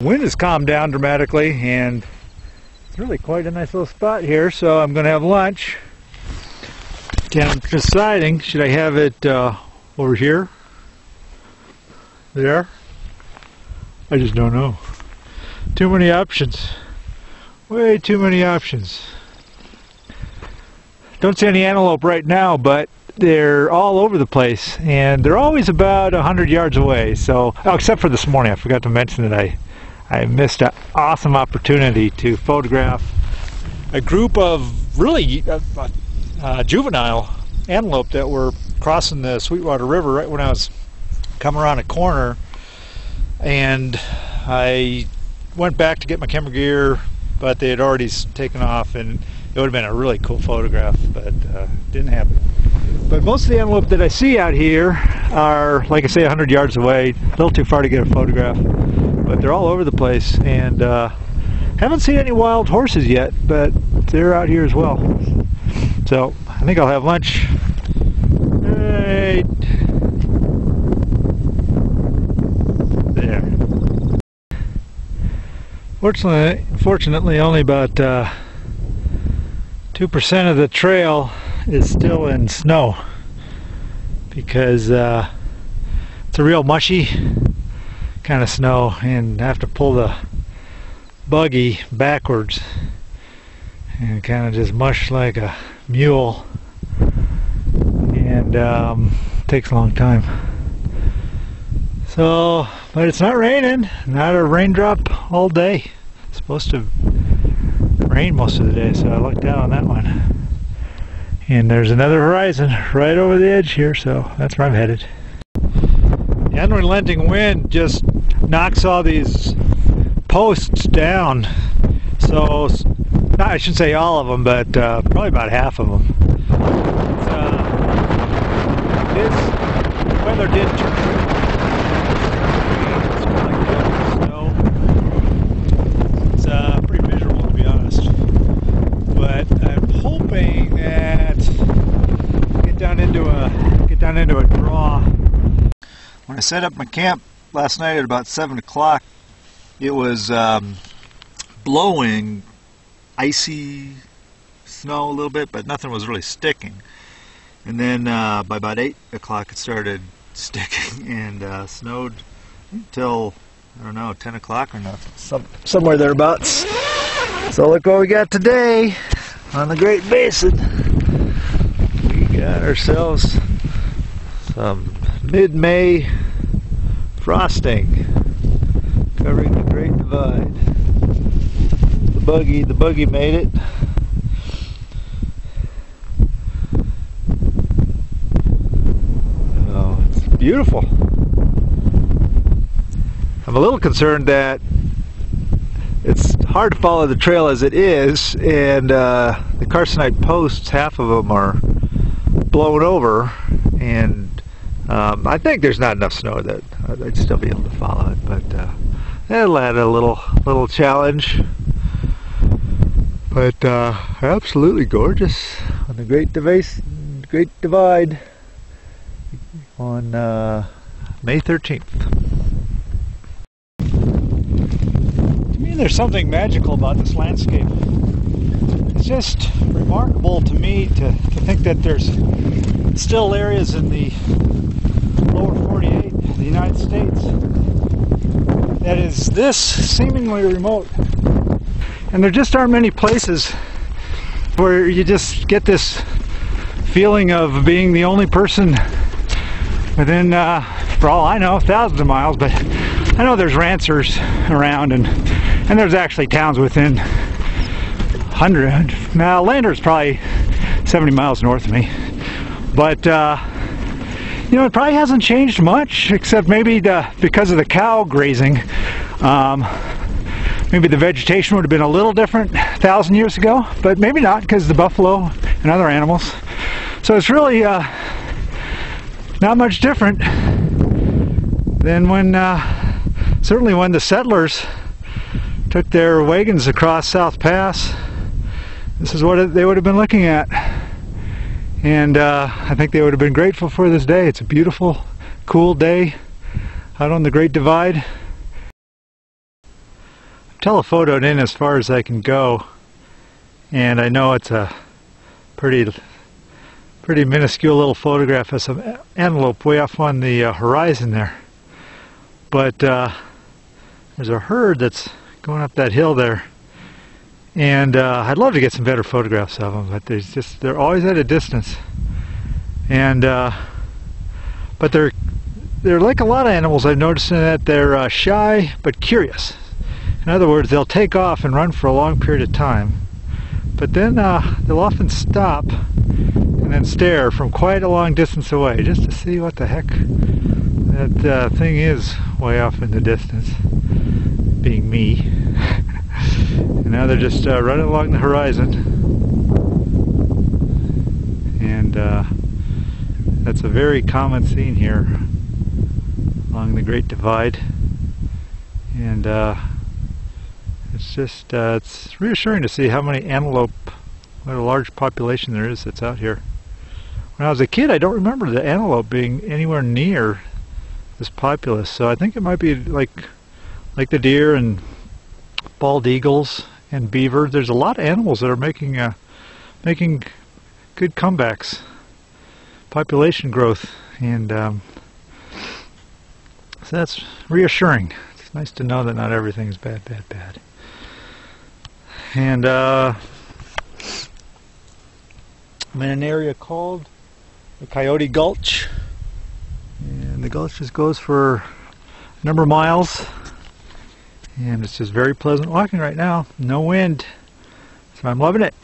The wind has calmed down dramatically, and it's really quite a nice little spot here, so I'm going to have lunch. And I'm deciding, should I have it over here? There? I just don't know. Too many options. Way too many options. Don't see any antelope right now, but they're all over the place, and they're always about 100 yards away. So, oh, except for this morning, I forgot to mention that I missed an awesome opportunity to photograph a group of really juvenile antelope that were crossing the Sweetwater River right when I was coming around a corner, and I went back to get my camera gear, but they had already taken off, and it would have been a really cool photograph, but didn't happen. But most of the antelope that I see out here are, like I say, 100 yards away, a little too far to get a photograph, but they're all over the place, and haven't seen any wild horses yet, but they're out here as well. So I think I'll have lunch right there. Fortunately, only about 2% of the trail is still in snow, because it's a real mushy kind of snow, and I have to pull the buggy backwards and kind of just mush like a mule, and takes a long time. So, but it's not raining, not a raindrop all day. It's supposed to rain most of the day, so I lucked out on that one. And there's another horizon right over the edge here, so that's where I'm headed. The unrelenting wind just knocks all these posts down. So, I shouldn't say all of them, but probably about half of them. This weather did turn. It's pretty miserable, to be honest. But I'm hoping that get down into a draw. When I set up my camp last night at about 7 o'clock, it was blowing icy snow a little bit, but nothing was really sticking. And then by about 8 o'clock it started sticking, and snowed until, I don't know, 10 o'clock or nothing. Somewhere thereabouts. So look what we got today on the Great Basin. We got ourselves some mid-May frosting covering the Great Divide. The buggy made it. Oh, it's beautiful. I'm a little concerned that it's hard to follow the trail as it is, and the carcinite posts, half of them are blown over, and I think there's not enough snow that I'd still be able to follow it, but it'll add a little challenge. But absolutely gorgeous on the Great Divide on May 13th. To me, there's something magical about this landscape. It's just remarkable to me to think that there's still areas in the lower 48, the United States, that is this seemingly remote. And there just aren't many places where you just get this feeling of being the only person within, for all I know, thousands of miles, but I know there's ranchers around, and there's actually towns within 100. Now, Lander's probably 70 miles north of me, but you know, it probably hasn't changed much, except maybe because of the cow grazing. Maybe the vegetation would have been a little different 1,000 years ago, but maybe not, because of the buffalo and other animals. So it's really not much different than when, certainly when the settlers took their wagons across South Pass. This is what they would have been looking at. And I think they would have been grateful for this day. It's a beautiful, cool day out on the Great Divide. telephotoed in as far as I can go, and I know it's a pretty minuscule little photograph of some antelope way off on the horizon there. But there's a herd that's going up that hill there, and I'd love to get some better photographs of them, but they're always at a distance. And but they're like a lot of animals I've noticed in that they're shy but curious. In other words, they'll take off and run for a long period of time, but then they'll often stop and then stare from quite a long distance away just to see what the heck that thing is way off in the distance, being me. And now they're just running along the horizon, and that's a very common scene here along the Great Divide. And it's just it's reassuring to see how many antelope, what a large population there is that's out here. When I was a kid, I don't remember the antelope being anywhere near this populous, so I think it might be like the deer and bald eagles and beaver. There's a lot of animals that are making good comebacks, population growth, and so that's reassuring. It's nice to know that not everything is bad. And I'm in an area called the Coyote Gulch, and the gulch just goes for a number of miles, and it's just very pleasant walking right now. No wind, so I'm loving it.